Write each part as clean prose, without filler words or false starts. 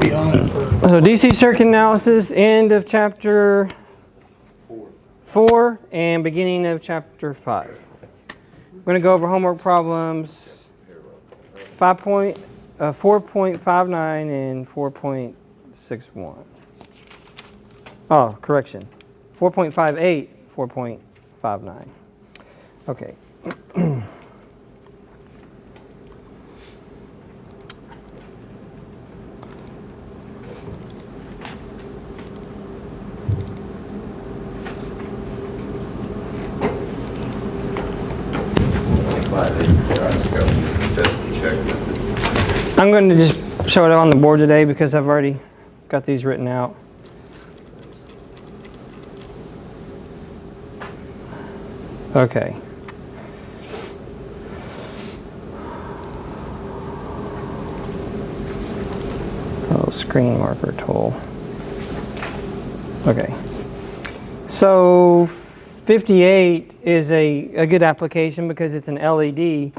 be on it for. So DC circuit analysis, end of chapter 4 and beginning of chapter 5. We're going to go over homework problems 4.59 and 4.61. Oh, correction. 4.58, 4.59. Okay. I'm going to just show it on the board today because I've already got these written out. Okay. Oh, screen marker tool. Okay. So 58 is a good application because it's an LED.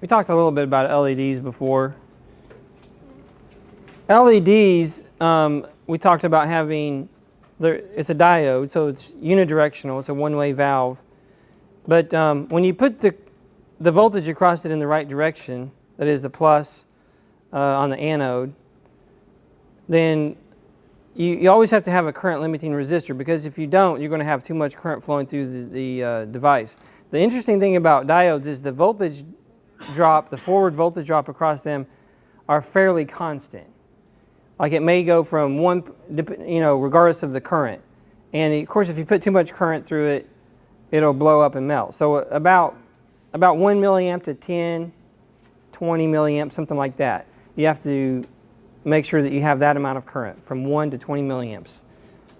We talked a little bit about LEDs before. LEDs, we talked about having, it's a diode, so it's unidirectional, it's a one-way valve. But when you put the voltage across it in the right direction, that is the plus on the anode, then you always have to have a current limiting resistor, because if you don't, you're going to have too much current flowing through the device. The interesting thing about diodes is the voltage drop, the forward voltage drop across them are fairly constant. Like it may go from one, regardless of the current. And of course, if you put too much current through it, it'll blow up and melt. So about 1 milliamp to 10, 20 milliamps, something like that. You have to make sure that you have that amount of current, from 1 to 20 milliamps.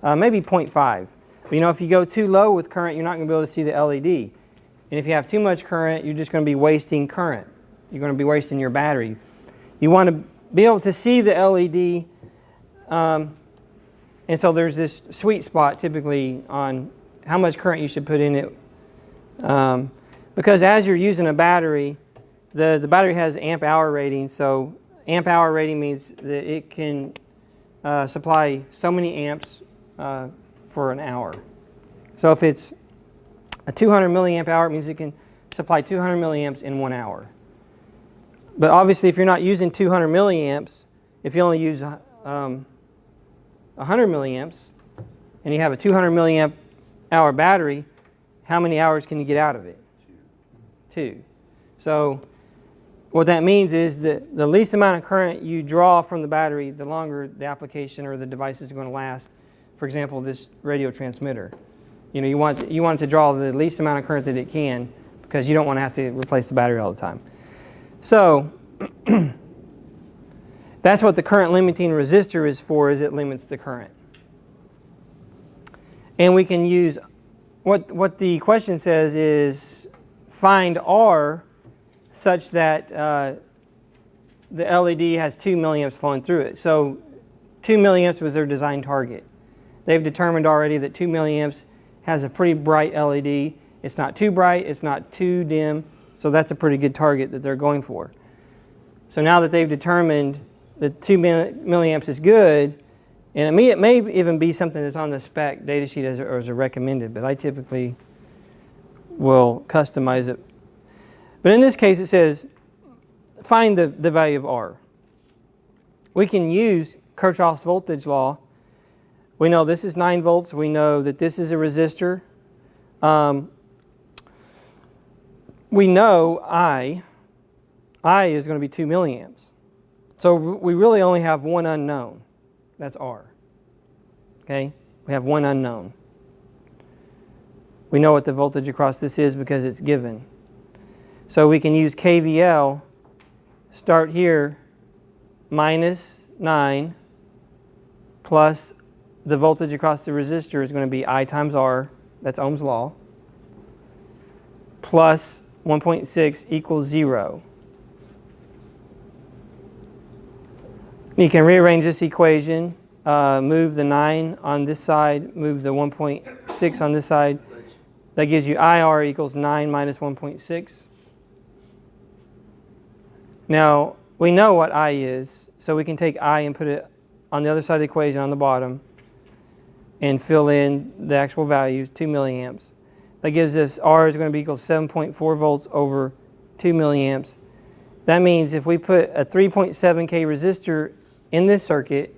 Maybe 0.5. But if you go too low with current, you're not going to be able to see the LED. And if you have too much current, you're just going to be wasting current. You're going to be wasting your battery. You want to be able to see the LED, and so there's this sweet spot typically on how much current you should put in it. Because as you're using a battery, the battery has amp hour rating, so amp hour rating means that it can supply so many amps for an hour. So if it's a 200 milliamp hour, it means it can supply 200 milliamps in 1 hour. But obviously, if you're not using 200 milliamps, if you only use 100 milliamps, and you have a 200 milliamp hour battery, how many hours can you get out of it? 2. So what that means is that the least amount of current you draw from the battery, the longer the application or the device is going to last. For example, this radio transmitter. You want it to draw the least amount of current that it can, because you don't want to have to replace the battery all the time. So that's what the current limiting resistor is for, is it limits the current. And we can use, what the question says is find R such that the LED has 2 milliamps flowing through it. So 2 milliamps was their design target. They've determined already that 2 milliamps has a pretty bright LED. It's not too bright, it's not too dim, so that's a pretty good target that they're going for. So now that they've determined that 2 milliamps is good, and it may even be something that's on the spec data sheet as a recommended, but I typically will customize it. But in this case, it says find the value of R. We can use Kirchoff's voltage law. We know this is 9 volts. We know that this is a resistor. We know I is going to be 2 milliamps. So we really only have one unknown. That's R. Okay? We have one unknown. We know what the voltage across this is because it's given. So we can use KVL, start here, minus 9 plus the voltage across the resistor is going to be I times R, that's Ohm's law, plus 1.6 equals 0. You can rearrange this equation, move the 9 on this side, move the 1.6 on this side. That gives you IR equals 9 minus 1.6. Now, we know what I is, so we can take I and put it on the other side of the equation on the bottom and fill in the actual values, 2 milliamps. That gives us R is going to be equal to 7.4 volts over 2 milliamps. That means if we put a 3.7K resistor in this circuit,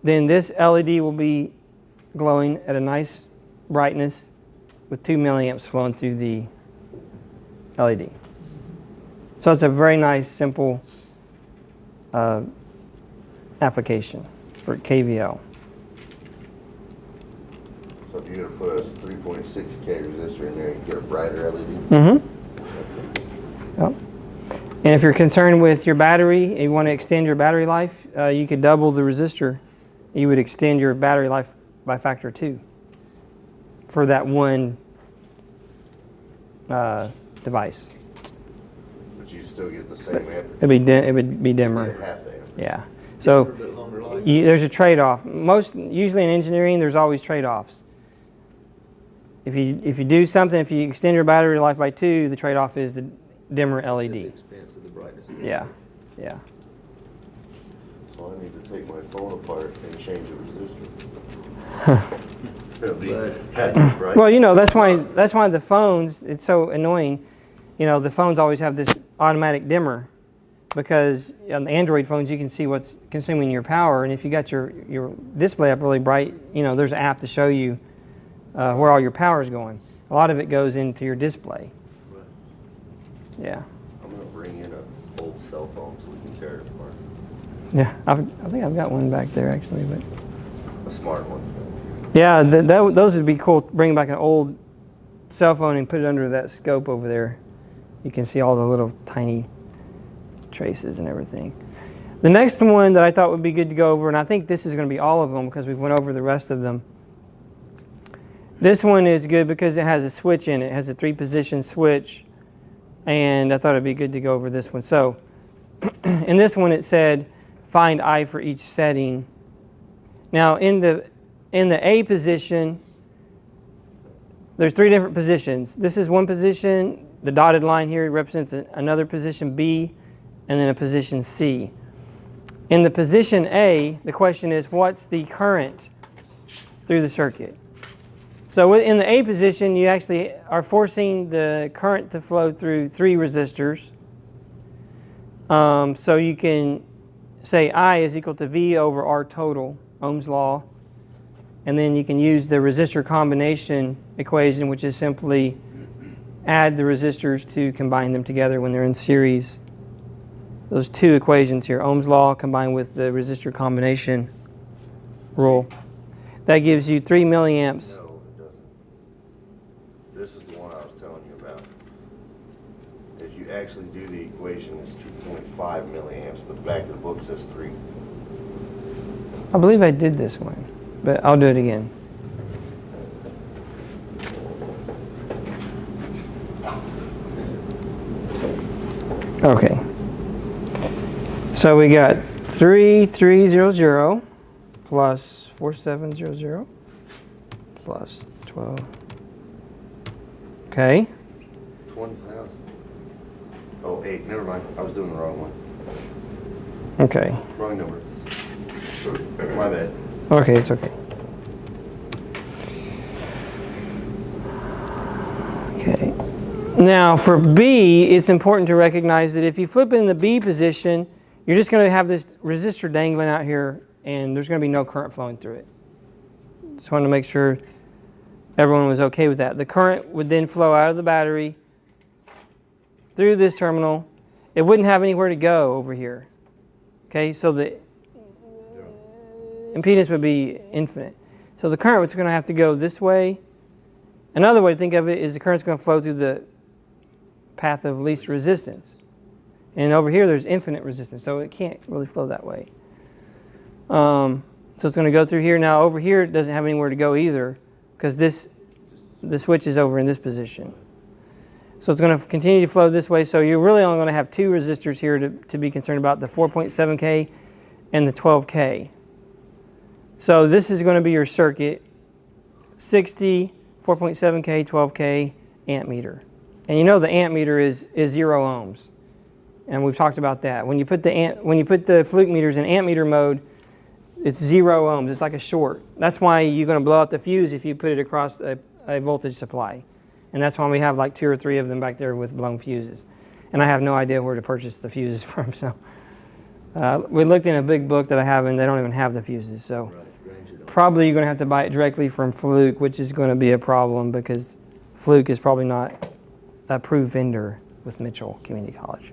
then this LED will be glowing at a nice brightness with 2 milliamps flowing through the LED. So it's a very nice, simple application for KVL. So if you're going to put a 3.6K resistor in there, you get a brighter LED? Mm-hmm. Yep. And if you're concerned with your battery and you want to extend your battery life, you could double the resistor. You would extend your battery life by factor 2 for that one device. But you still get the same amperage? It would be dimmer. Half the amperage. Yeah. So there's a trade-off. Usually in engineering, there's always trade-offs. If you do something, if you extend your battery life by 2, the trade-off is the dimmer LED. At the expense of the brightness. Yeah. Yeah. So I need to take my phone apart and change the resistor. It'll be bright. Well, you know, that's why the phones, it's so annoying. You know, the phones always have this automatic dimmer because on the Android phones you can see what's consuming your power, and if you got your display up really bright, you know, there's an app to show you where all your power is going. A lot of it goes into your display. Right. Yeah. I'm going to bring in an old cell phone so we can carry it apart. Yeah, I think I've got one back there actually, but A smart one. yeah, those would be cool. Bring back an old cell phone and put it under that scope over there. You can see all the little tiny traces and everything. The next one that I thought would be good to go over, and I think this is going to be all of them because we went over the rest of them. This one is good because it has a switch in it. It has a 3-position switch, and I thought it'd be good to go over this one. So in this one it said find I for each setting. Now in the A position, there's 3 different positions. This is one position. The dotted line here represents another position B, and then a position C. In the position A, the question is what's the current through the circuit? So in the A position, you actually are forcing the current to flow through 3 resistors. So you can say I is equal to V over R total, Ohm's law. And then you can use the resistor combination equation, which is simply add the resistors to combine them together when they're in series. Those 2 equations here, Ohm's law combined with the resistor combination rule. That gives you 3 milliamps. No, it doesn't. This is the one I was telling you about. If you actually do the equation, it's 2.5 milliamps, but the back of the book says 3. I believe I did this one, but I'll do it again. Okay. So we got 3300 plus 4700 plus 12. Okay. 20,000. Oh, 8. Never mind. I was doing the wrong one. Okay. Wrong number. My bad. Okay, it's okay. Okay. Now for B, it's important to recognize that if you flip in the B position, you're just going to have this resistor dangling out here, and there's going to be no current flowing through it. Just wanted to make sure everyone was okay with that. The current would then flow out of the battery through this terminal. It wouldn't have anywhere to go over here. Okay, so the impedance would be infinite. So the current was going to have to go this way. Another way to think of it is the current's going to flow through the path of least resistance. And over here there's infinite resistance, so it can't really flow that way. So it's going to go through here. Now over here it doesn't have anywhere to go either because the switch is over in this position. So it's going to continue to flow this way, so you're really only going to have 2 resistors here to be concerned about, the 4.7K and the 12K. So this is going to be your circuit, 60, 4.7K, 12K, amp meter. And you know the amp meter is 0 ohms. and we've talked about that. When you put the fluke meters in ammeter mode, it's 0 ohms. It's like a short. That's why you're going to blow out the fuse if you put it across a voltage supply. And that's why we have like 2 or 3 of them back there with blown fuses. And I have no idea where to purchase the fuses from. So we looked in a big book that I have, and they don't even have the fuses. So probably you're going to have to buy it directly from Fluke, which is going to be a problem because Fluke is probably not an approved vendor with Mitchell Community College.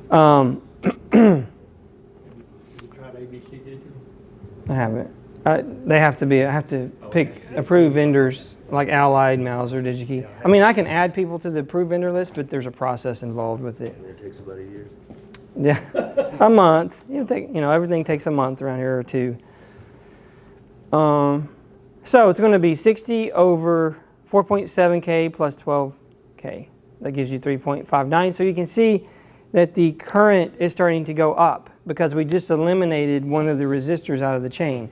You tried ABC, did you? I haven't. I have to pick approved vendors like Allied, Mauser, DigiKey. I mean, I can add people to the approved vendor list, but there's a process involved with it. And it takes about a year. Yeah, a month. Everything takes a month around here or 2. So it's going to be 60 over 4.7K plus 12K. That gives you 3.59. So you can see that the current is starting to go up because we just eliminated one of the resistors out of the chain.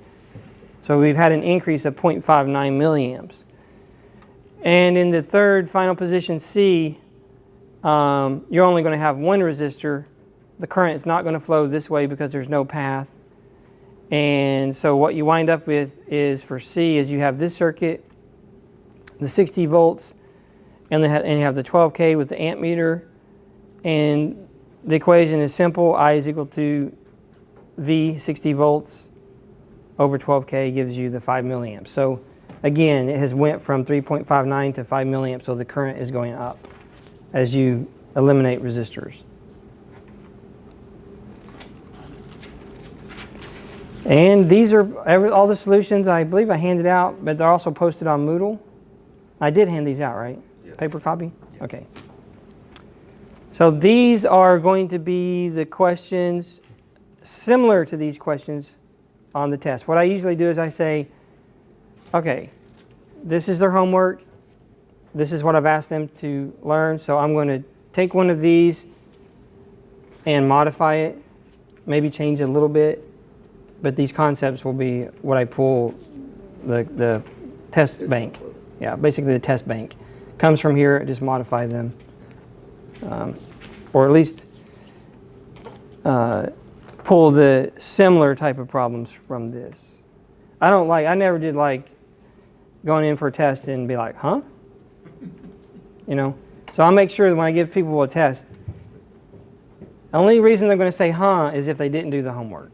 So we've had an increase of 0.59 milliamps. And in the third final position C, you're only going to have one resistor. The current is not going to flow this way because there's no path. And so what you wind up with is for C is you have this circuit, the 60 volts, and you have the 12K with the amp meter. And the equation is simple. I is equal to V, 60 volts, over 12K gives you the 5 milliamps. So again, it has went from 3.59 to 5 milliamps, so the current is going up as you eliminate resistors. And these are all the solutions I believe I handed out, but they're also posted on Moodle. I did hand these out, right? Yes. Paper copy? Yes. Okay. So these are going to be the questions similar to these questions on the test. What I usually do is I say, okay, this is their homework. This is what I've asked them to learn. So I'm going to take one of these and modify it, maybe change it a little bit. But these concepts will be what I pull the test bank. Yeah, basically the test bank comes from here. Just modify them, or at least pull the similar type of problems from this. I never did like going in for a test and be like, huh? So I'll make sure that when I give people a test, the only reason they're going to say huh is if they didn't do the homework.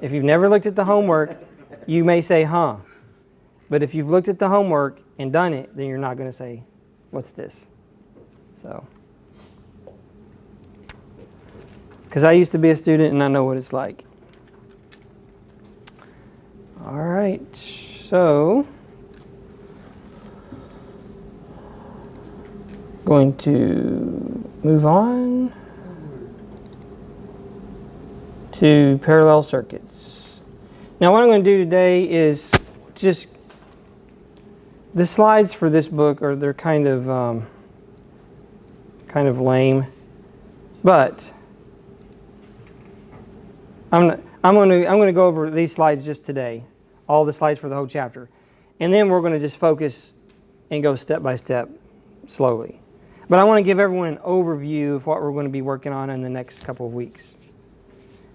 If you've never looked at the homework, you may say huh. But if you've looked at the homework and done it, then you're not going to say, what's this? So, because I used to be a student and I know what it's like. All right, so going to move on to parallel circuits. Now what I'm going to do today is just, the slides for this book they're kind of lame, but I'm going to go over these slides just today, all the slides for the whole chapter, and then we're going to just focus and go step by step slowly. But I want to give everyone an overview of what we're going to be working on in the next couple of weeks.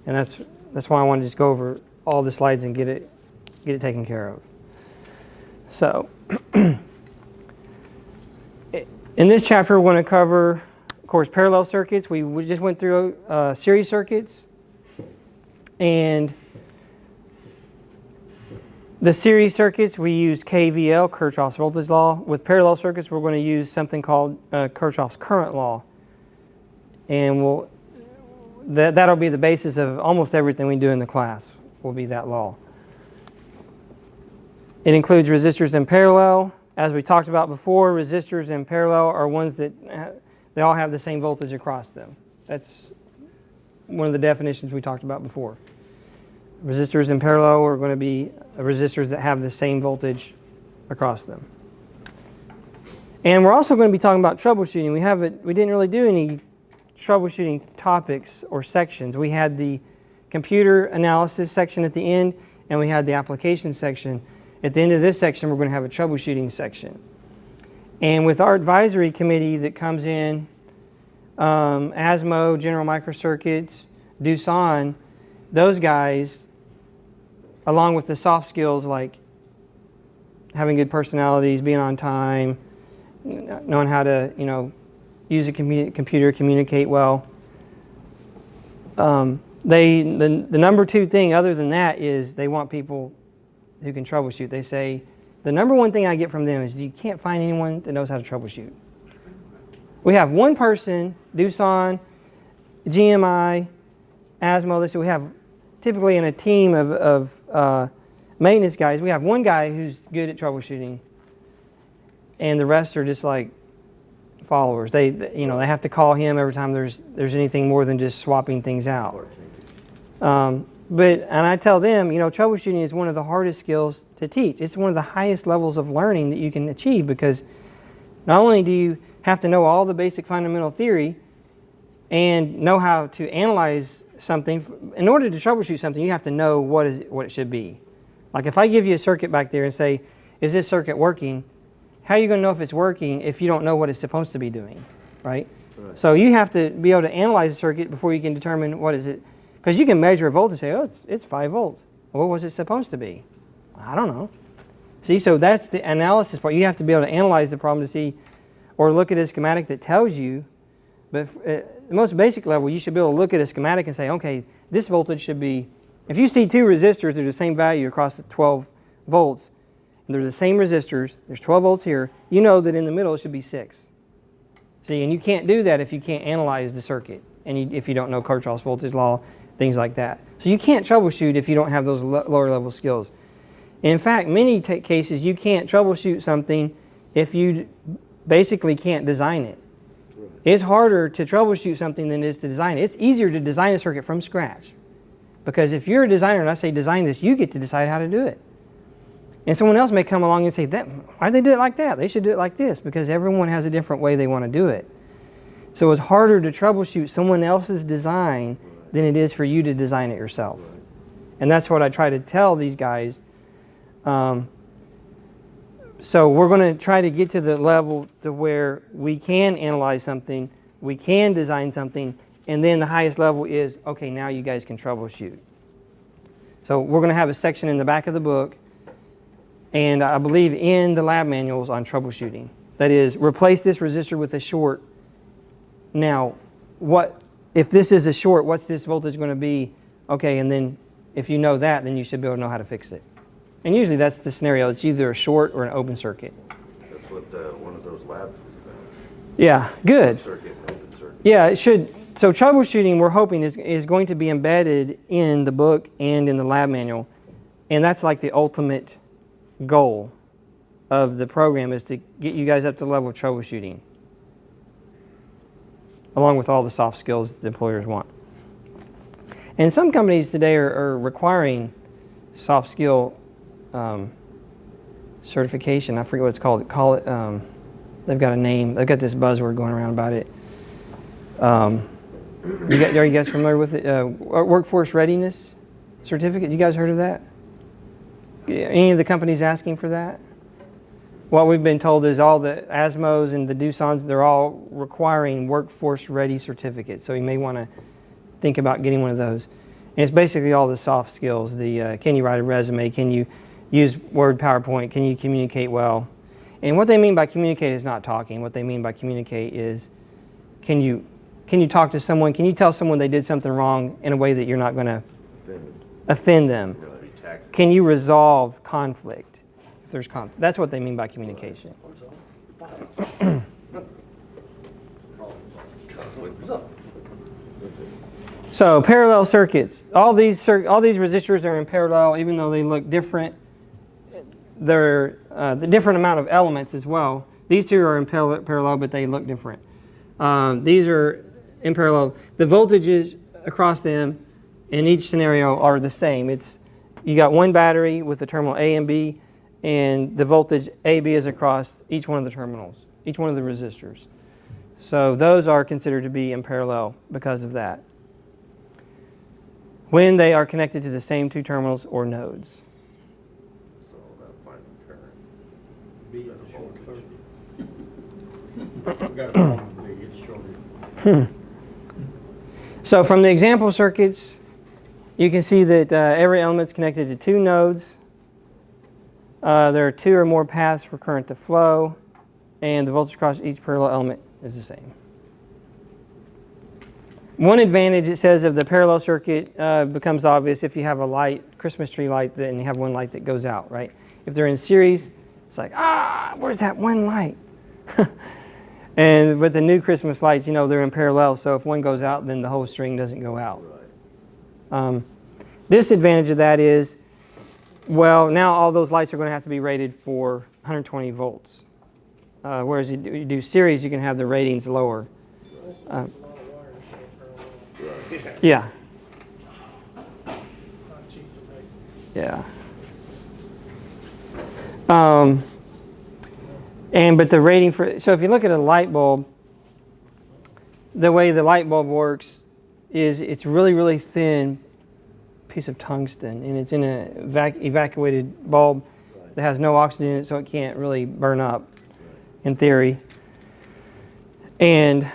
And that's why I want to just go over all the slides and get it taken care of. So, in this chapter, we're going to cover, of course, parallel circuits. We just went through series circuits. And the series circuits, we use KVL, Kirchoff's voltage law. With parallel circuits, we're going to use something called Kirchoff's current law. And that'll be the basis of almost everything we do in the class, will be that law. It includes resistors in parallel. As we talked about before, resistors in parallel are ones that they all have the same voltage across them. That's one of the definitions we talked about before. Resistors in parallel are going to be resistors that have the same voltage across them. And we're also going to be talking about troubleshooting. We didn't really do any troubleshooting topics or sections. We had the computer analysis section at the end, and we had the application section. At the end of this section, we're going to have a troubleshooting section. And with our advisory committee that comes in ASMO, General Microcircuits, Doosan, those guys, along with the soft skills like having good personalities, being on time, knowing how to, use a computer, communicate well. The number two thing other than that is they want people who can troubleshoot. They say, the number one thing I get from them is you can't find anyone that knows how to troubleshoot. We have one person, Doosan, GMI, ASMO, so we have typically in a team of maintenance guys, we have one guy who's good at troubleshooting, and the rest are just like followers. They have to call him every time there's anything more than just swapping things out. And I tell them, troubleshooting is one of the hardest skills to teach. It's one of the highest levels of learning that you can achieve, because not only do you have to know all the basic fundamental theory and know how to analyze something. In order to troubleshoot something, you have to know what it should be. Like if I give you a circuit back there and say, is this circuit working? How are you going to know if it's working if you don't know what it's supposed to be doing, right? So you have to be able to analyze the circuit before you can determine what is it. Because you can measure a voltage and say, oh, it's 5 volts. Well, what was it supposed to be? I don't know. See, so that's the analysis part. You have to be able to analyze the problem to see, or look at a schematic that tells you. But at the most basic level, you should be able to look at a schematic and say, okay, this voltage should be, if you see two resistors that are the same value across the 12 volts, and they're the same resistors, there's 12 volts here, you know that in the middle it should be 6. See, and you can't do that if you can't analyze the circuit, and if you don't know Kirchoff's voltage law, things like that. So you can't troubleshoot if you don't have those lower level skills. In fact, many cases you can't troubleshoot something if you basically can't design it. It's harder to troubleshoot something than it is to design it. It's easier to design a circuit from scratch. Because if you're a designer and I say design this, you get to decide how to do it. And someone else may come along and say, why'd they do it like that? They should do it like this, because everyone has a different way they want to do it. So it's harder to troubleshoot someone else's design than it is for you to design it yourself. And that's what I try to tell these guys. So we're going to try to get to the level to where we can analyze something, we can design something, and then the highest level is, okay, now you guys can troubleshoot. So we're going to have a section in the back of the book, and I believe in the lab manuals on troubleshooting. That is, replace this resistor with a short. Now, if this is a short, what's this voltage going to be? Okay, and then if you know that, then you should be able to know how to fix it. And usually that's the scenario. It's either a short or an open circuit. That's what one of those labs was about. Yeah, good. Open circuit and open circuit. Yeah, it should. So troubleshooting, we're hoping, is going to be embedded in the book and in the lab manual. And that's like the ultimate goal of the program, is to get you guys up to the level of troubleshooting, along with all the soft skills that the employers want. And some companies today are requiring soft skill certification. I forget what it's called. They've got a name. They've got this buzzword going around about it. Are you guys familiar with it? Workforce readiness certificate. You guys heard of that? Any of the companies asking for that? What we've been told is all the ASMOs and the Doosans, they're all requiring workforce ready certificates. So you may want to think about getting one of those. And it's basically all the soft skills. Can you write a resume? Can you use Word, PowerPoint? Can you communicate well? And what they mean by communicate is not talking. What they mean by communicate is, can you talk to someone? Can you tell someone they did something wrong in a way that you're not going to offend them? Can you resolve conflict? If there's conflict, that's what they mean by communication. So parallel circuits. All these resistors are in parallel, even though they look different. They're the different amount of elements as well. These two are in parallel, but they look different. These are in parallel. The voltages across them in each scenario are the same. You got one battery with the terminal A and B, and the voltage AB is across each one of the terminals, each one of the resistors. So those are considered to be in parallel because of that, when they are connected to the same two terminals or nodes. It's all about finding current. B is a short circuit. We've got a problem with B, it's shorted. So from the example circuits, you can see that every element's connected to 2 nodes. There are 2 or more paths for current to flow, and the voltage across each parallel element is the same. One advantage, it says, of the parallel circuit becomes obvious if you have a light, Christmas tree light, and you have one light that goes out, right? If they're in series, it's like, where's that one light? And with the new Christmas lights, you know, they're in parallel, so if one goes out, then the whole string doesn't go out. Disadvantage of that is, well, now all those lights are going to have to be rated for 120 volts. Whereas you do series, you can have the ratings lower. Yeah. Yeah. But the rating for, so if you look at a light bulb, the way the light bulb works is it's really, really thin piece of tungsten, and it's in an evacuated bulb that has no oxygen in it, so it can't really burn up, in theory. And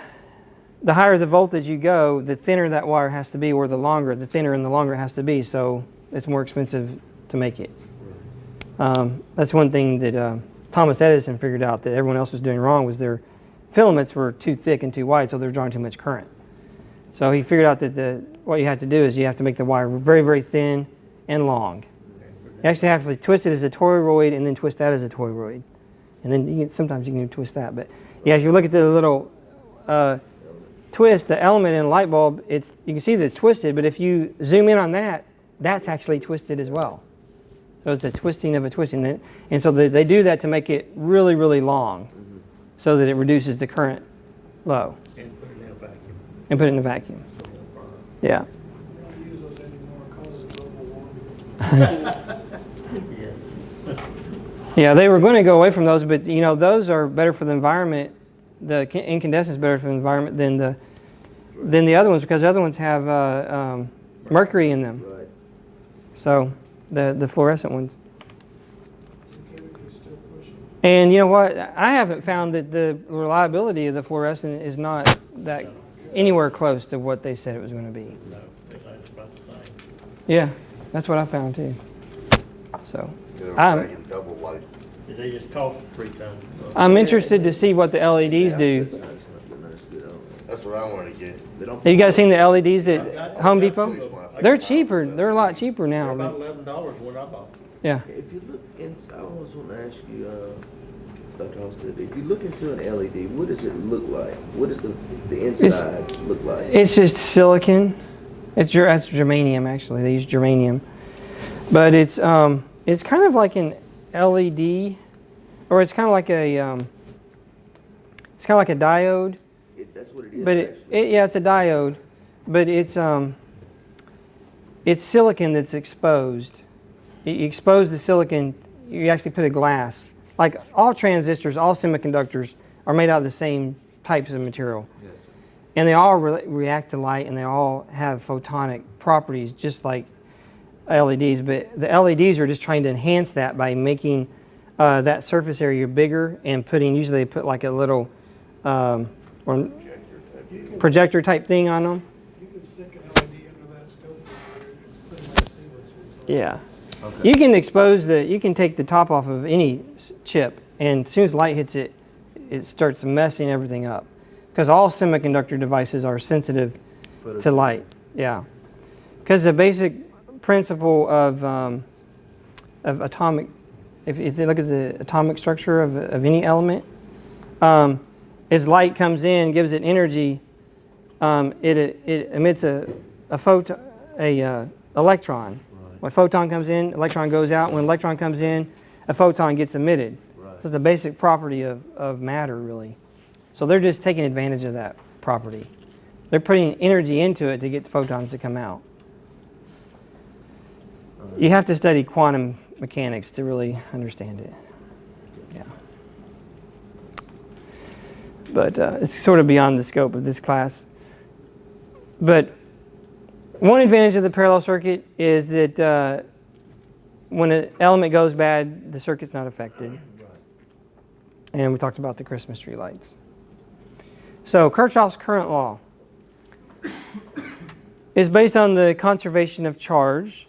the higher the voltage you go, the thinner that wire has to be, or the longer, the thinner and the longer it has to be, so it's more expensive to make it. That's one thing that Thomas Edison figured out that everyone else was doing wrong, was their filaments were too thick and too wide, so they're drawing too much current. So he figured out that what you have to do is you have to make the wire very, very thin and long. You actually have to twist it as a toroid and then twist that as a toroid. And then sometimes you can twist that. But yeah, if you look at the little twist, the element in a light bulb, you can see that it's twisted, but if you zoom in on that, that's actually twisted as well. So it's a twisting of a twisting. And so they do that to make it really, really long, so that it reduces the current low. And put it in a vacuum. And put it in a vacuum. Yeah. We don't use those anymore, it causes global warming. Yeah, they were going to go away from those, but you know, those are better for the environment. The incandescent is better for the environment than the other ones, because the other ones have mercury in them. Right. So the fluorescent ones. Chemically still pushing. And you know what? I haven't found that the reliability of the fluorescent is not that anywhere close to what they said it was going to be. No, they say it's about the same. Yeah, that's what I found too. So They're I'm- dragging double life. They just cost 3 times. I'm interested to see what the LEDs do. That's what I want to get. Have you guys seen the LEDs at Home Depot? They're cheaper. They're a lot cheaper now. They're But about $11 when I bought them. yeah. If you look into, I always want to ask you, Dr. Halstead, if you look into an LED, what does it look like? What does the inside look like? It's just silicon. That's germanium, actually. They use germanium, but it's kind of like an LED, or it's kind of like a diode. That's what it is. But it's a diode, but it's silicon that's exposed. You expose the silicon, you actually put a glass. Like all transistors, all semiconductors are made out of the same types of material. Yes. And they all react to light, and they all have photonic properties, just like LEDs. But the LEDs are just trying to enhance that by making that surface area bigger and usually they put like a little projector type thing on them. You could stick an LED under that scope and pretty much see what's inside. Yeah. Okay. You can take the top off of any chip, and as soon as light hits it, it starts messing everything up. Because all semiconductor devices are sensitive to light. Yeah. Because the basic principle of atomic, if you look at the atomic structure of any element, as light comes in, gives it energy, it emits a electron. When a photon comes in, electron goes out. When an electron comes in, a photon gets emitted. Right. So it's a basic property of matter, really. So they're just taking advantage of that property. They're putting energy into it to get the photons to come out. You have to study quantum mechanics to really understand it. Yeah. But it's sort of beyond the scope of this class. But one advantage of the parallel circuit is that when an element goes bad, the circuit's not affected. And we talked about the Christmas tree lights. So Kirchhoff's current law is based on the conservation of charge.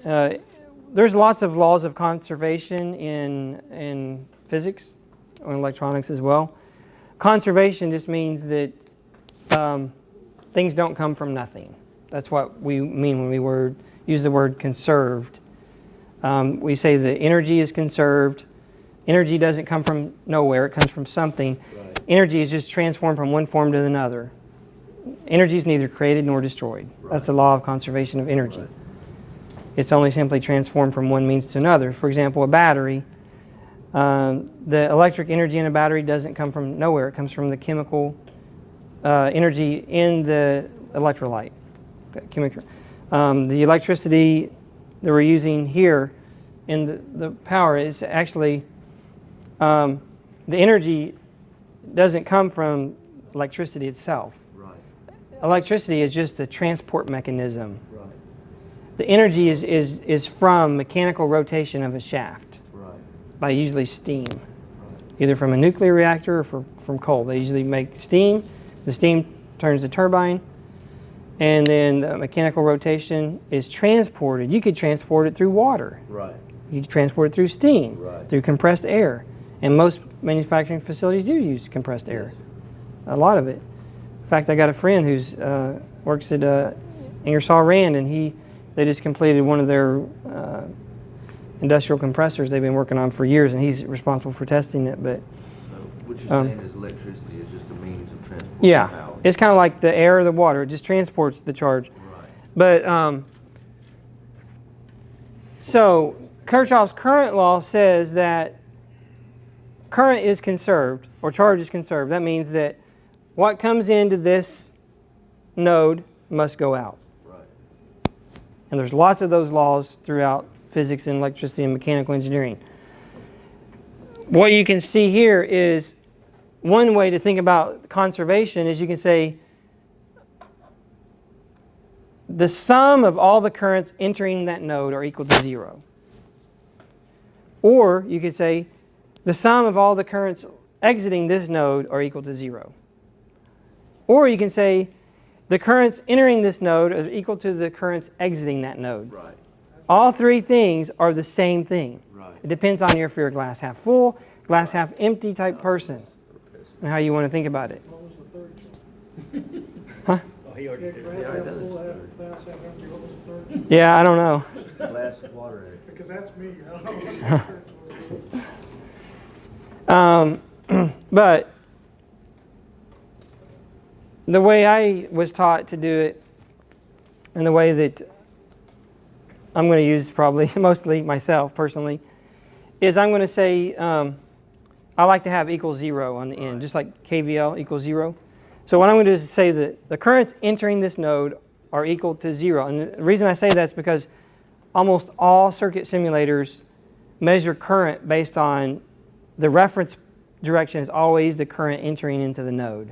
There's lots of laws of conservation in physics or electronics as well. Conservation just means that things don't come from nothing. That's what we mean when we use the word conserved. We say that energy is conserved. Energy doesn't come from nowhere, it comes from something. Right. Energy is just transformed from one form to another. Energy is neither created nor destroyed. Right. That's the law of conservation of energy. Right. It's only simply transformed from one means to another. For example, a battery, the electric energy in a battery doesn't come from nowhere. It comes from the chemical energy in the electrolyte. The electricity that we're using here in the power is actually, the energy doesn't come from electricity itself. Right. Electricity is just a transport mechanism. Right. The energy is from mechanical rotation of a shaft Right. by usually steam, Right. either from a nuclear reactor or from coal. They usually make steam. The steam turns the turbine, and then the mechanical rotation is transported. You could transport it through water. Right. You could transport it through steam, Right. through compressed air. And most manufacturing facilities do use compressed air, a lot of it. In fact, I got a friend who's works at Ingersoll Rand, and they just completed one of their industrial compressors they've been working on for years, and he's responsible for testing it. But So what you're saying is electricity is just a means of transport yeah, power. it's kind of like the air or the water. It just transports the charge. Right. But so Kirchhoff's current law says that current is conserved, or charge is conserved. That means that what comes into this node must go out. Right. And there's lots of those laws throughout physics and electricity and mechanical engineering. What you can see here is one way to think about conservation is you can say the sum of all the currents entering that node are equal to 0. Or you could say the sum of all the currents exiting this node are equal to 0. Or you can say the currents entering this node are equal to the currents exiting that node. Right. All three things are the same thing. Right. It depends on if you're a glass half full, glass half empty type person, and how you want to think about it. What was the third choice? Huh? Oh, he already Yeah, did. glass Yeah, half that is full, half third. glass half empty, what was the third? Yeah, I don't know. Glass of water in it. Because that's me, I don't know what the third choice was. But the way I was taught to do it, and the way that I'm going to use probably mostly myself personally, is I'm going to say I like to have equals 0 on the end, just like KVL equals 0. So what I'm going to do is say that the currents entering this node are equal to 0. And the reason I say that is because almost all circuit simulators measure current based on the reference direction is always the current entering into the node.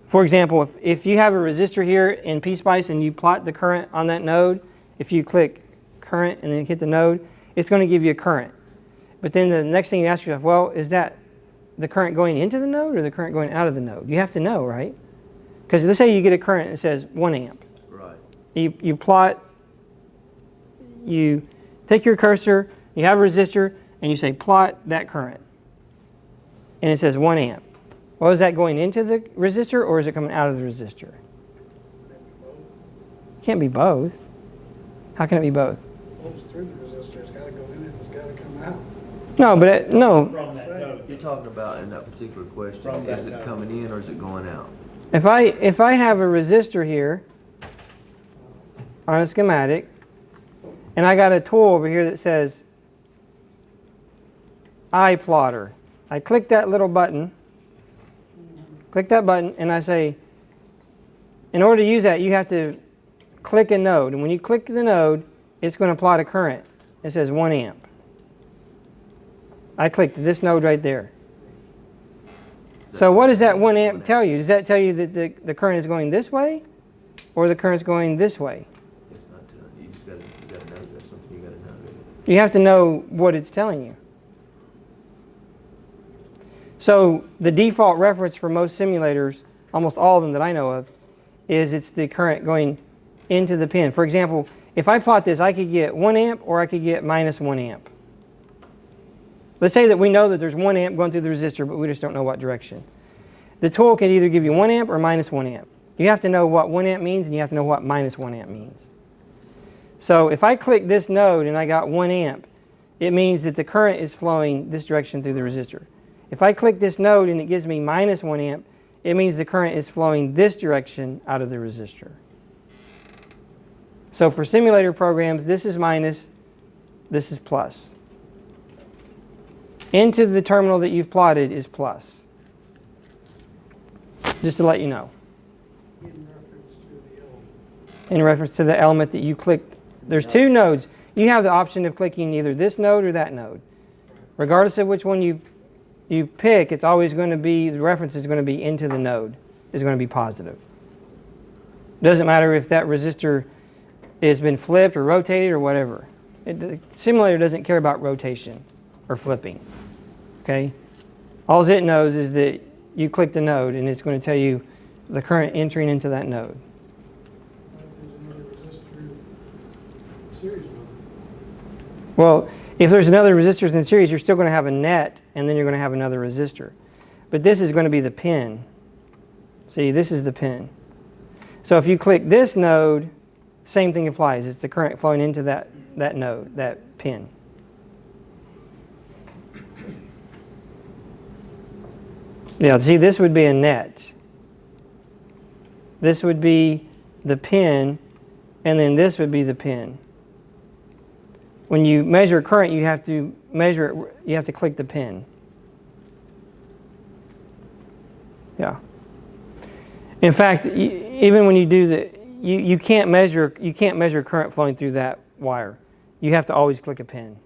For example, if you have a resistor here in PSpice and you plot the current on that node, if you click current and then hit the node, it's going to give you a current. But then the next thing you ask yourself, well, is that the current going into the node or the current going out of the node? You have to know, right? Because let's say you get a current that says 1 amp. Right. You plot, you take your cursor, you have a resistor, and you say plot that current. And it says 1 amp. Well, is that going into the resistor or is it coming out of the resistor? It can't be both. How can it be both? Flows through the resistor, it's gotta go in and it's gotta come out. No, but no. From that node. You're talking about in that particular question, From that is it node. coming in or is it going out? If I have a resistor here on a schematic, and I got a tool over here that says iPlotter. I click that little button, and I say, in order to use that, you have to click a node. And when you click the node, it's going to plot a current. It says 1 amp. I clicked this node right there. So what does that 1 amp tell you? Does that tell you that the current is going this way, or the current's going this way? It's not telling you. You just gotta know that's something you gotta know. You have to know what it's telling you. So the default reference for most simulators, almost all of them that I know of, is it's the current going into the pin. For example, if I plot this, I could get 1 amp or I could get minus 1 amp. Let's say that we know that there's 1 amp going through the resistor, but we just don't know what direction. The tool can either give you 1 amp or minus 1 amp. You have to know what 1 amp means, and you have to know what minus 1 amp means. So if I click this node and I got 1 amp, it means that the current is flowing this direction through the resistor. If I click this node and it gives me minus 1 amp, it means the current is flowing this direction out of the resistor. So for simulator programs, this is minus, this is plus. Into the terminal that you've plotted is plus. Just to let you know. In reference to the element. In reference to the element that you clicked. There's 2 nodes. You have the option of clicking either this node or that node. Regardless of which one you pick, it's always going to be, the reference is going to be into the node, is going to be positive. It doesn't matter if that resistor has been flipped or rotated or whatever. The simulator doesn't care about rotation or flipping. Okay? All it knows is that you click the node and it's going to tell you the current entering into that node. What if there's another resistor series with it? Well, if there's another resistors in series, you're still going to have a net, and then you're going to have another resistor. But this is going to be the pin. See, this is the pin. So if you click this node, same thing applies. It's the current flowing into that node, that pin. Yeah, see, this would be a net. This would be the pin, and then this would be the pin. When you measure current, you have to measure it, you have to click the pin. Yeah. In fact, even when you do the, you can't measure current flowing through that wire. You have to always click a pin.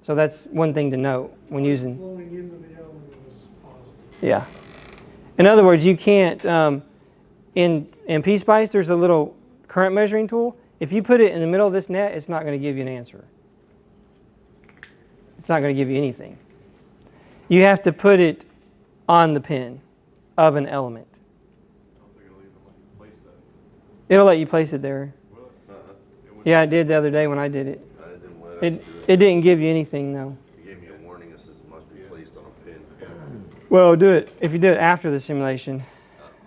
So that's one thing to note when using. Flowing into the element is positive. Yeah. In other words, you can't, in PSpice, there's a little current measuring tool. If you put it in the middle of this net, it's not going to give you an answer. It's not going to give you anything. You have to put it on the pin of an element. It'll let you place it there. Yeah, it did the other day when I did it. It didn't give you anything, though. It gave me a warning that says it must be placed on a pin. Well, do it. If you do it after the simulation,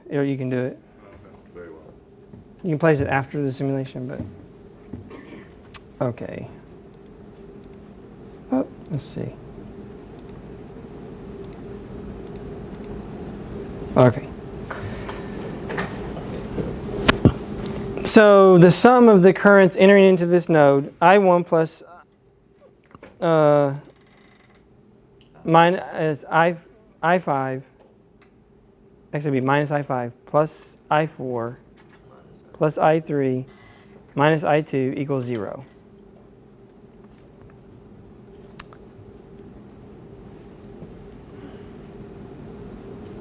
you can do it. Very well. You can place it after the simulation, but okay. Oh, let's see. Okay. So the sum of the currents entering into this node, I1 plus minus I5, actually it'd be minus I5 plus I4 plus I3 minus I2 equals 0.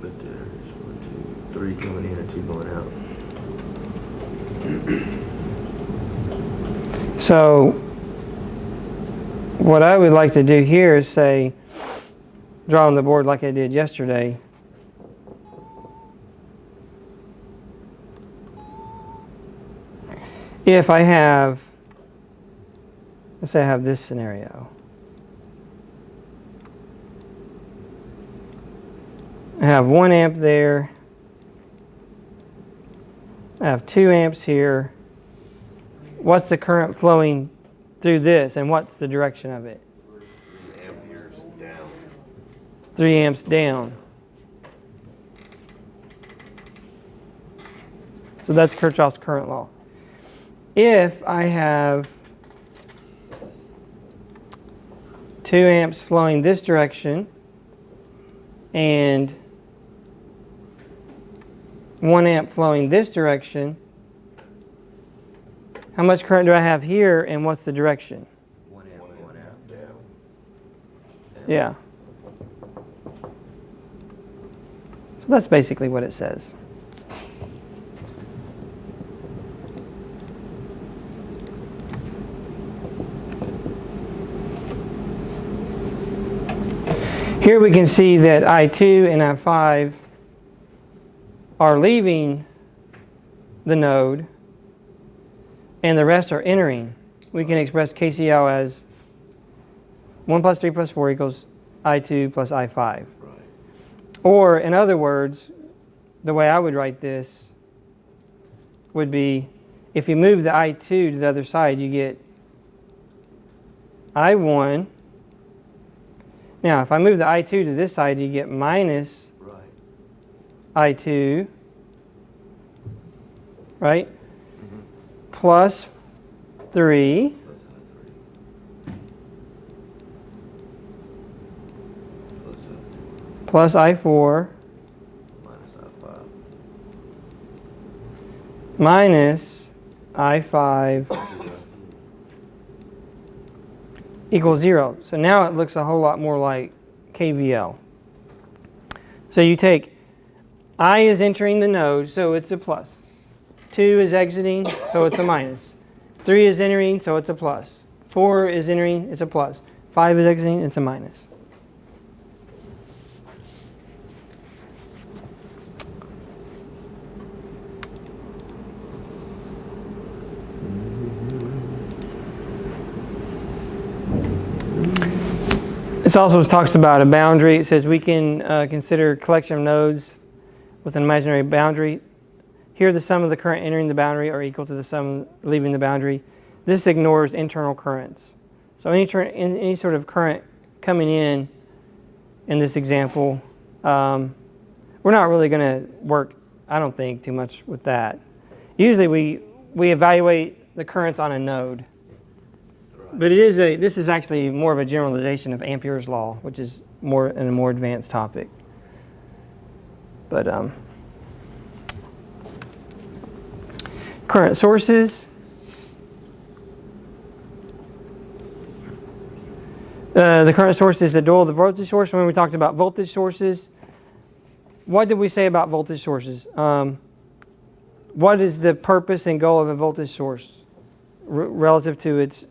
But there's 1, 2, 3 coming in and 2 going out. So what I would like to do here is say, draw on the board like I did yesterday. If I have, let's say I have this scenario. I have 1 amp there. I have 2 amps here. What's the current flowing through this, and what's the direction of it? 3 amperes down. 3 amps down. So that's Kirchhoff's current law. If I have 2 amps flowing this direction and 1 amp flowing this direction, how much current do I have here, and what's the direction? 1 amp, 1 amp. Down. Yeah. So that's basically what it says. Here we can see that I2 and I5 are leaving the node and the rest are entering. We can express KCL as 1 plus 3 plus 4 equals I2 plus I5. Right. Or, in other words, the way I would write this would be, if you move the I2 to the other side, you get I1. Now, if I move the I2 to this side, you get minus Right. I2, right? Plus 3 Plus I3. Plus plus I4 minus I5. minus I5 equals 0. So now it looks a whole lot more like KVL. So you take I is entering the node, so it's a plus. 2 is exiting, so it's a minus. 3 is entering, so it's a plus. 4 is entering, it's a plus. 5 is exiting, it's a minus. This also talks about a boundary. It says we can consider a collection of nodes with an imaginary boundary. Here the sum of the current entering the boundary are equal to the sum leaving the boundary. This ignores internal currents. So any sort of current coming in this example, we're not really going to work, I don't think, too much with that. Usually we evaluate the currents on a node. But this is actually more of a generalization of Ampere's law, which is a more advanced topic. But current sources. The current source is the dual of the voltage source. When we talked about voltage sources, what did we say about voltage sources? What is the purpose and goal of a voltage source relative to its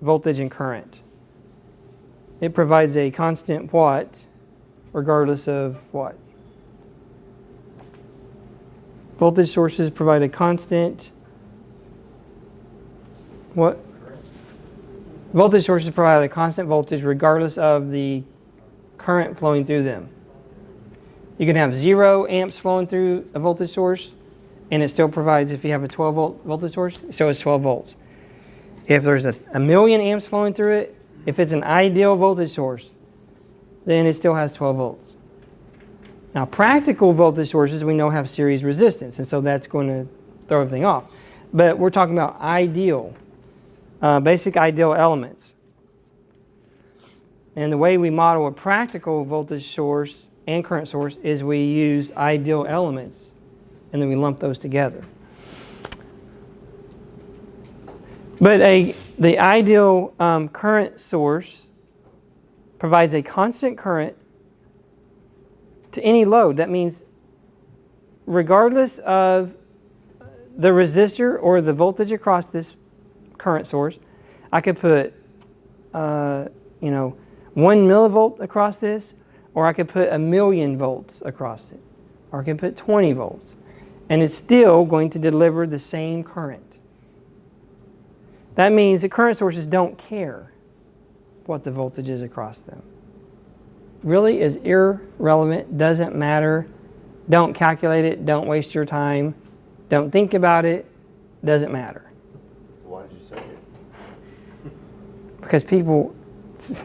voltage and current? It provides a constant what, regardless of what? Voltage sources provide a constant what? Voltage sources provide a constant voltage regardless of the current flowing through them. You can have 0 amps flowing through a voltage source, and it still provides, if you have a 12 volt voltage source, so it's 12 volts. If there's a million amps flowing through it, if it's an ideal voltage source, then it still has 12 volts. Now, practical voltage sources we know have series resistance, and so that's going to throw everything off. But we're talking about ideal, basic ideal elements. And the way we model a practical voltage source and current source is we use ideal elements, and then we lump those together. But the ideal current source provides a constant current to any load. That means regardless of the resistor or the voltage across this current source, I could put 1 millivolt across this, or I could put 1,000,000 volts across it, or I can put 20 volts, and it's still going to deliver the same current. That means the current sources don't care what the voltage is across them. Really is irrelevant, doesn't matter. Don't calculate it, don't waste your time. Don't think about it, doesn't matter. Why did you say it? Because people,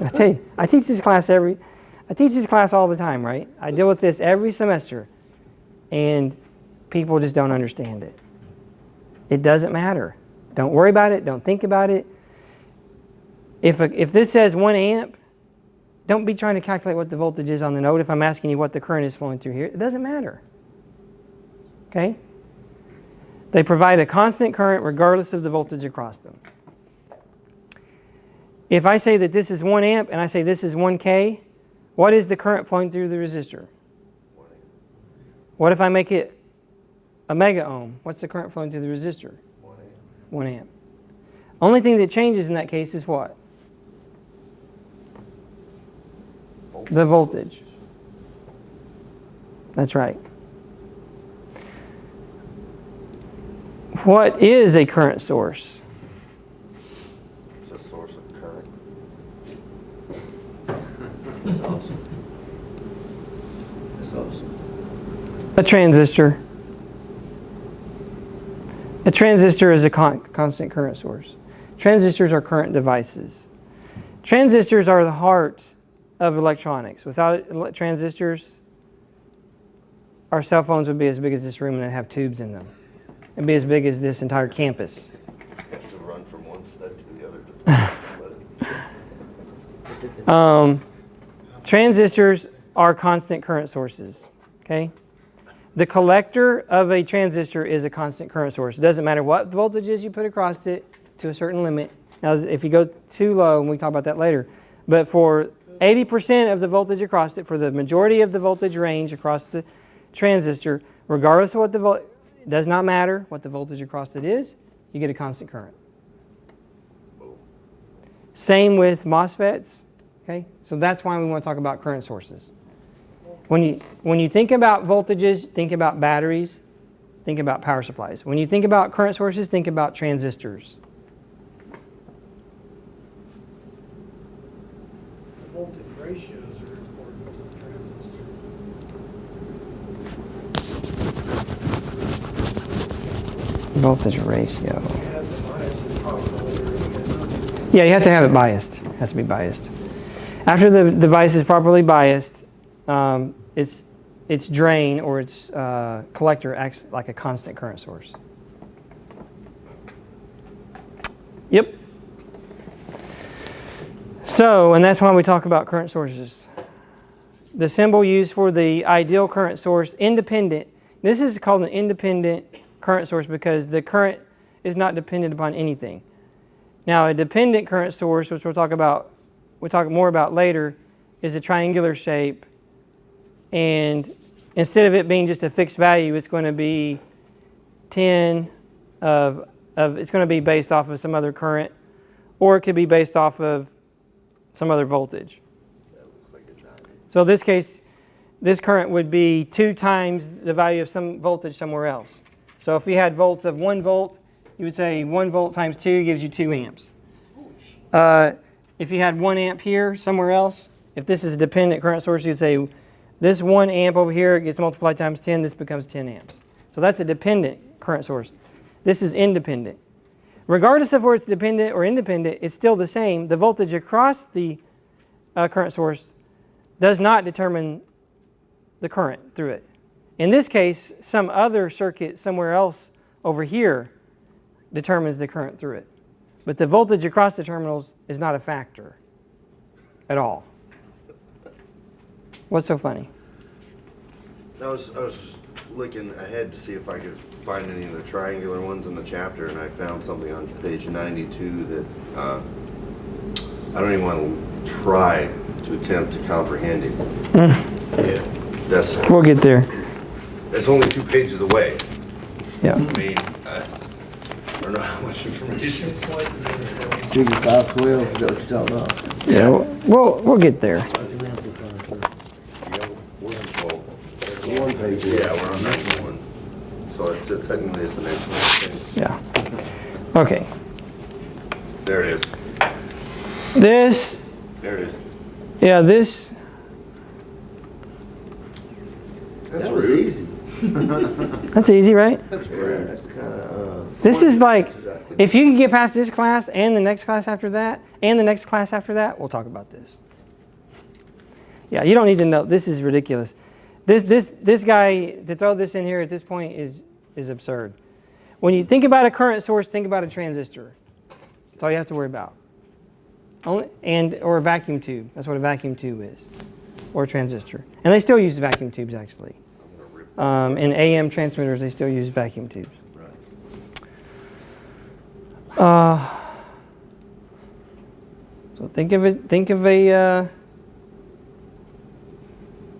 I tell you, I teach this class all the time, right? I deal with this every semester, and people just don't understand it. It doesn't matter. Don't worry about it. Don't think about it. If this says 1 amp, don't be trying to calculate what the voltage is on the node. If I'm asking you what the current is flowing through here, it doesn't matter. Okay? They provide a constant current regardless of the voltage across them. If I say that this is 1 amp and I say this is 1K, what is the current flowing through the resistor? 1 amp. What if I make it a mega ohm? What's the current flowing through the resistor? 1 amp. 1 amp. Only thing that changes in that case is what? Voltage. The voltage. That's right. What is a current source? It's a source of current. That's awesome. That's awesome. A transistor. A transistor is a constant current source. Transistors are current devices. Transistors are the heart of electronics. Without transistors, our cell phones would be as big as this room and they'd have tubes in them. It'd be as big as this entire campus. Have to run from one side to the other. Transistors are constant current sources. Okay? The collector of a transistor is a constant current source. It doesn't matter what voltages you put across it to a certain limit. Now, if you go too low, and we can talk about that later, but for 80% of the voltage across it, for the majority of the voltage range across the transistor, regardless of what the it does not matter what the voltage across it is, you get a constant current. Same with MOSFETs. Okay? So that's why we want to talk about current sources. When you think about voltages, think about batteries, think about power supplies. When you think about current sources, think about transistors. The voltage ratios are important to the transistor. Voltage ratio. You have the bias and probably Yeah, you have to have it biased. It has to be biased. After the device is properly biased, its drain or its collector acts like a constant current source. Yep. So, and that's why we talk about current sources. The symbol used for the ideal current source, independent. This is called an independent current source because the current is not dependent upon anything. Now, a dependent current source, which we'll talk more about later, is a triangular shape. And instead of it being just a fixed value, it's going to be 10 it's going to be based off of some other current, or it could be based off of some other voltage. That looks like a giant. So in this case, this current would be 2 times the value of some voltage somewhere else. So if you had volts of 1 volt, you would say 1 volt times 2 gives you 2 amps. If you had 1 amp here somewhere else, if this is a dependent current source, you'd say this 1 amp over here gets multiplied times 10, this becomes 10 amps. So that's a dependent current source. This is independent. Regardless of whether it's dependent or independent, it's still the same. The voltage across the current source does not determine the current through it. In this case, some other circuit somewhere else over here determines the current through it. But the voltage across the terminals is not a factor at all. What's so funny? I was just looking ahead to see if I could find any of the triangular ones in the chapter, and I found something on page 92 that I don't even want to try to attempt to comprehend it. We'll get there. It's only 2 pages away. Yeah. I mean, I don't know how much information. it's like the Figure 512, is that what you're talking about? Yeah. We'll get there. One page. Yeah, we're on 91. So it's technically it's the next thing. Yeah. Okay. There it is. This, There it is. yeah, this, That's That was rude. easy. that's easy, right? That's Yeah, rude. that's kind of, This is like, if you can get past this class and the next class after that, and the next class after that, we'll talk about this. Yeah, you don't need to know. This is ridiculous. This guy, to throw this in here at this point is absurd. When you think about a current source, think about a transistor. That's all you have to worry about. Or a vacuum tube. That's what a vacuum tube is. Or a transistor. And they still use vacuum tubes, actually. In AM transmitters, they still use vacuum tubes. So think of a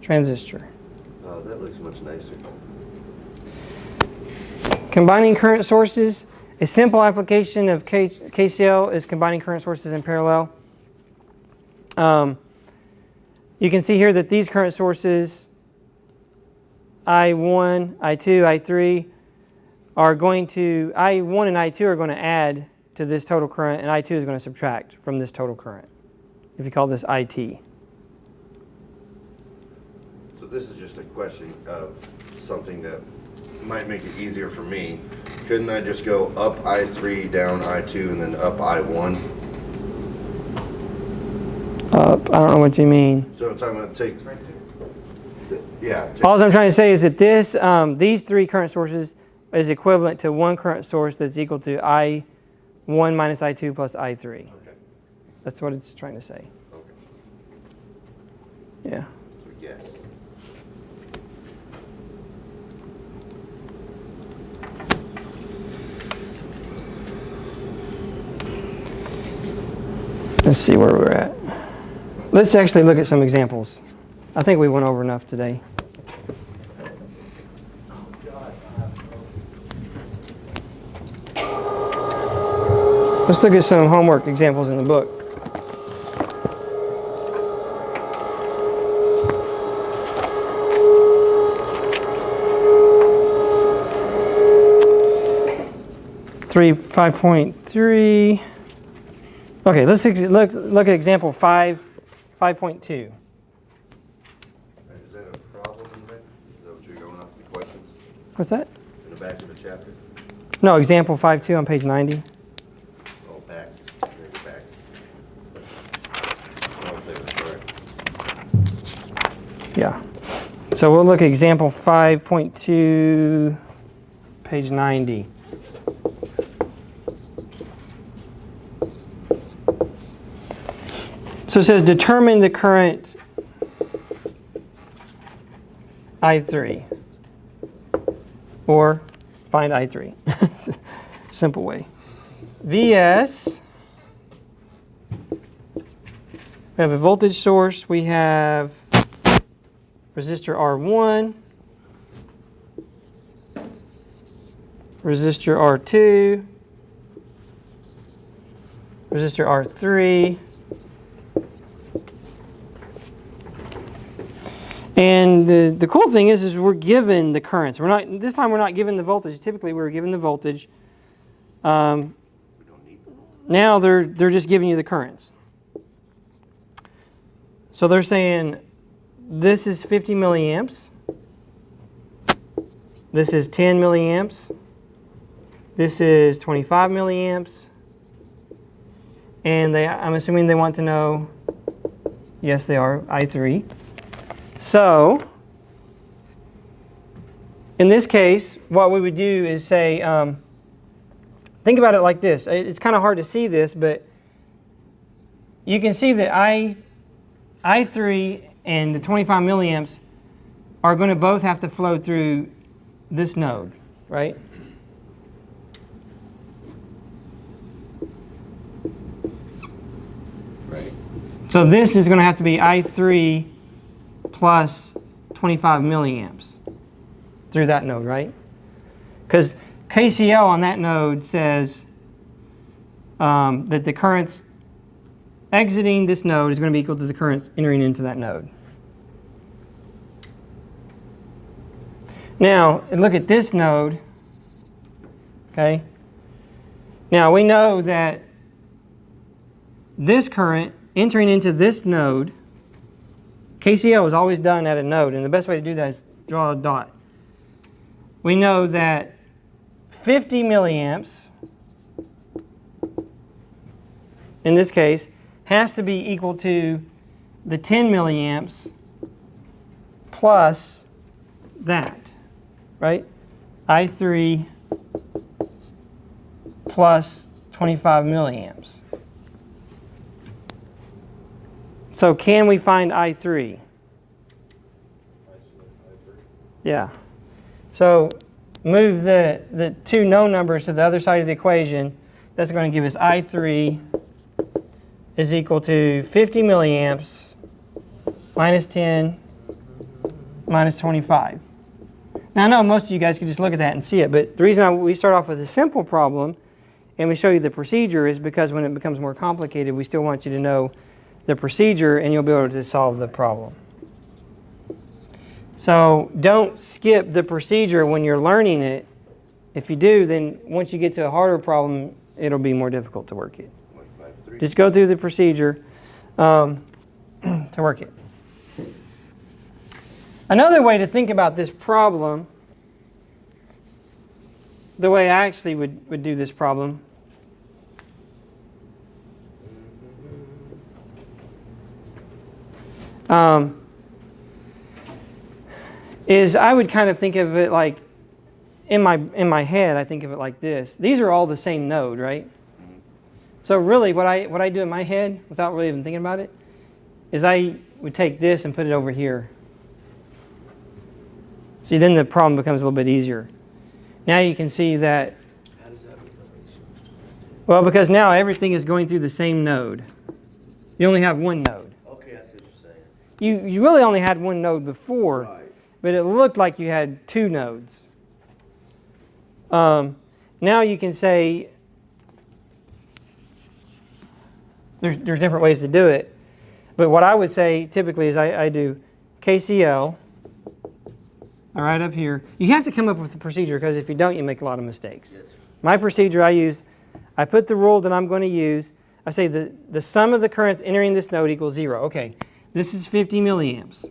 transistor. Oh, that looks much nicer. Combining current sources. A simple application of KCL is combining current sources in parallel. you can see here that these current sources, I1, I2, I3, are going to, I1 and I2 are going to add to this total current, and I2 is going to subtract from this total current, if you call this IT. So this is just a question of something that might make it easier for me. Couldn't I just go up I3, down I2, and then up I1? I don't know what you mean. So I'm going to take, yeah. All I'm trying to say is that this, these three current sources is equivalent to one current source that's equal to I1 minus I2 plus I3. Okay. That's what it's trying to say. Okay. Yeah. So yes. Let's see where we're at. Let's actually look at some examples. I think we went over enough today. Let's look at some homework examples in the book. Three, 5.3. Okay, let's look at example 5.2. Is that a problem in that? Is that what you're going off the questions What's that? in the back of the chapter? No, example 5.2 on page 90. Oh, back. There's back. Oh, they were correct. Yeah. So we'll look at example 5.2, page 90. So it says determine the current I3 or find I3. Simple way. VS, we have a voltage source, we have resistor R1, resistor R2, resistor R3, and the cool thing is we're given the currents. This time we're not given the voltage. Typically we're given the voltage. We don't need them. Now they're just giving you the currents. So they're saying this is 50 milliamps. This is 10 milliamps. This is 25 milliamps. And I'm assuming they want to know, yes they are, I3. So, in this case, what we would do is say, think about it like this. It's kind of hard to see this, but you can see that I3 and the 25 milliamps are going to both have to flow through this node, right? Right. So this is going to have to be I3 plus 25 milliamps through that node, right? Because KCL on that node says that the currents exiting this node is going to be equal to the currents entering into that node. Now, look at this node, okay? Now, we know that this current entering into this node, KCL is always done at a node, and the best way to do that is draw a dot. We know that 50 milliamps, in this case, has to be equal to the 10 milliamps plus that, right? I3 plus 25 milliamps. So can we find I3? Yeah. So move the two known numbers to the other side of the equation. That's going to give us I3 is equal to 50 milliamps minus 10 minus 25. Now I know most of you guys can just look at that and see it, but the reason we start off with a simple problem and we show you the procedure is because when it becomes more complicated, we still want you to know the procedure and you'll be able to solve the problem. So don't skip the procedure when you're learning it. If you do, then once you get to a harder problem, it'll be more difficult to work it. Just go through the procedure to work it. Another way to think about this problem, the way I actually would do this problem, is I would kind of think of it like, in my head, I think of it like this. These are all the same node, right? So really what I do in my head, without really even thinking about it, is I would take this and put it over here. See, then the problem becomes a little bit easier. Now you can see that, How does that become easier? well, because now everything is going through the same node. You only have one node. Okay, I see what you're saying. You really only had one node before, Right. but it looked like you had two nodes. Now you can say, there's different ways to do it, but what I would say typically is I do KCL, all right, up here. You have to come up with a procedure, because if you don't, you make a lot of mistakes. Yes, sir. My procedure I use, I put the rule that I'm going to use. I say the sum of the currents entering this node equals 0. Okay, this is 50 milliamps.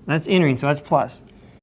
That's entering, so that's plus.